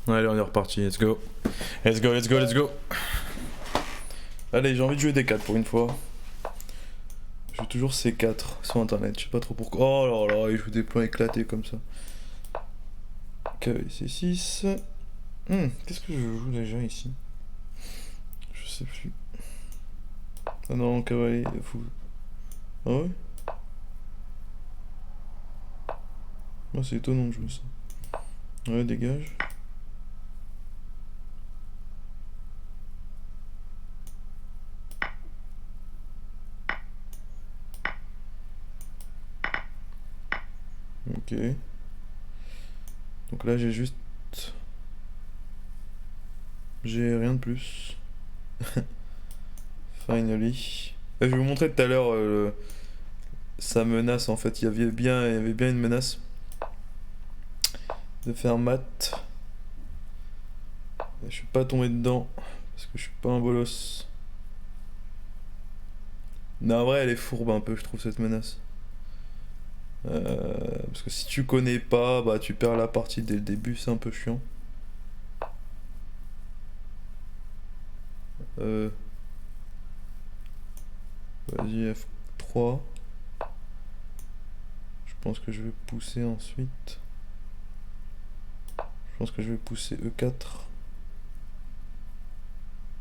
Allez, on est reparti, let's go. Let's go, let's go, let's go. Allez, j'ai envie de jouer des 4 pour une fois. Je joue toujours C4 sur internet, je sais pas trop pourquoi. Oh là là, il joue des plans éclatés comme ça. Cavalier C6. Qu'est-ce que je joue déjà ici? Je sais plus. Ah non, cavalier, fou. Ah ouais? Ah, c'est étonnant de jouer ça. Ouais, dégage. Ok. Donc là, j'ai juste... J'ai rien de plus. Finally. Je vais vous montrer tout à l'heure sa menace en fait. Il y avait bien une menace de faire mat. Je suis pas tombé dedans parce que je suis pas un bolos. Non, en vrai, elle est fourbe un peu, je trouve, cette menace. Parce que si tu connais pas, bah tu perds la partie dès le début, c'est un peu chiant. Vas-y, F3. Je pense que je vais pousser ensuite. Je pense que je vais pousser E4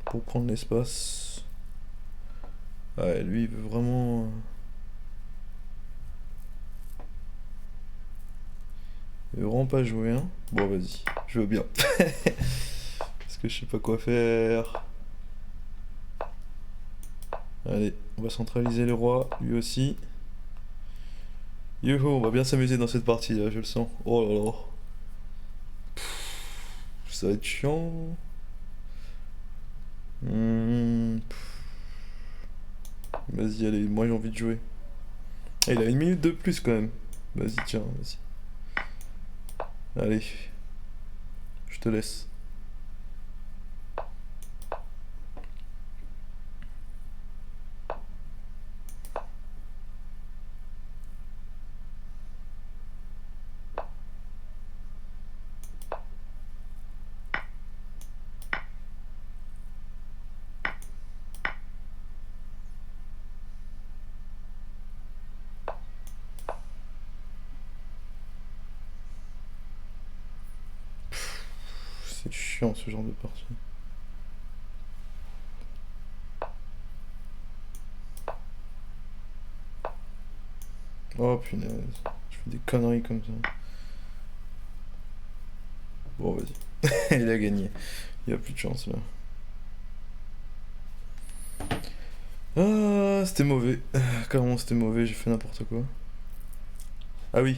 pour prendre l'espace. Ouais, lui, il veut vraiment... Il veut vraiment pas jouer, hein. Bon, vas-y, je veux bien. Parce que je sais pas quoi faire. Allez, on va centraliser le roi, lui aussi. Youhou, on va bien s'amuser dans cette partie là, je le sens. Oh là là. Ça va être chiant. Vas-y, allez, moi j'ai envie de jouer. Ah, il a une minute de plus quand même. Vas-y, tiens, vas-y. Allez, je te laisse. C'est chiant ce genre de partie. Oh punaise, je fais des conneries comme ça. Bon, vas-y. Il a gagné. Il a plus de chance là. Ah, c'était mauvais. Carrément, c'était mauvais, j'ai fait n'importe quoi. Ah oui.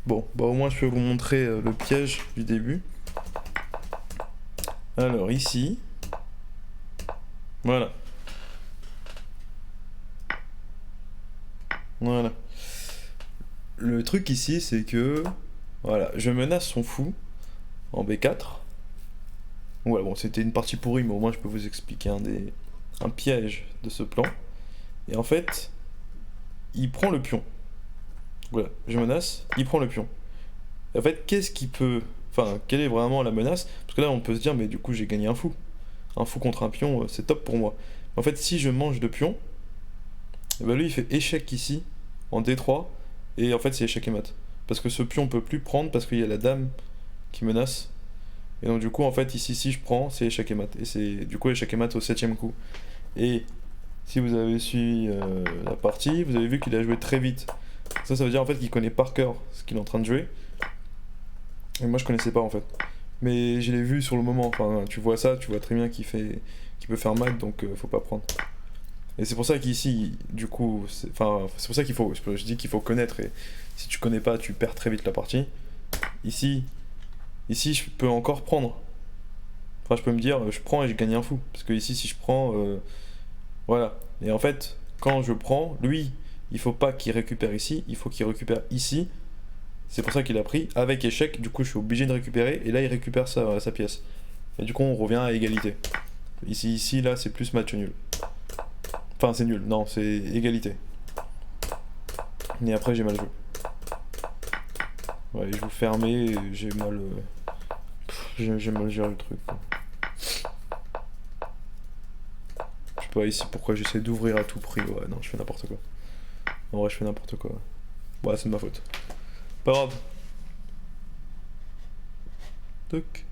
Bon, bah au moins je peux vous montrer le piège du début. Alors ici. Voilà. Voilà. Le truc ici, c'est que... Voilà, je menace son fou en B4. Ouais, bon, c'était une partie pourrie, mais au moins je peux vous expliquer un piège de ce plan. Et en fait, il prend le pion. Voilà, je menace, il prend le pion. Et en fait, qu'est-ce qui peut... Enfin, quelle est vraiment la menace? Parce que là, on peut se dire, mais du coup, j'ai gagné un fou. Un fou contre un pion, c'est top pour moi. En fait, si je mange de pion, et ben lui, il fait échec ici, en D3, et en fait, c'est échec et mat. Parce que ce pion peut plus prendre, parce qu'il y a la dame qui menace. Et donc, du coup, en fait, ici, si je prends, c'est échec et mat. Et c'est du coup échec et mat au 7ème coup. Et si vous avez suivi la partie, vous avez vu qu'il a joué très vite. Ça veut dire en fait qu'il connaît par cœur ce qu'il est en train de jouer. Et moi je connaissais pas en fait. Mais je l'ai vu sur le moment. Enfin, tu vois ça, tu vois très bien qu'il peut faire mal, donc faut pas prendre. Et c'est pour ça qu'ici, du coup, c'est pour ça qu'il faut, je dis qu'il faut connaître. Et si tu connais pas, tu perds très vite la partie. Ici, je peux encore prendre. Enfin, je peux me dire, je prends et je gagne un fou. Parce que ici, si je prends, voilà. Et en fait, quand je prends, lui, il faut pas qu'il récupère ici, il faut qu'il récupère ici. C'est pour ça qu'il a pris avec échec. Du coup, je suis obligé de récupérer. Et là, il récupère sa pièce. Et du coup, on revient à égalité. Ici, là, c'est plus match nul. Enfin, c'est nul. Non, c'est égalité. Et après, j'ai mal joué. Ouais, je vous fermais. J'ai mal. J'ai mal géré le truc. Quoi. Je sais pas ici pourquoi j'essaie d'ouvrir à tout prix. Ouais, non, je fais n'importe quoi. En vrai, je fais n'importe quoi. Ouais, c'est de ma faute. Pas grave. Toc.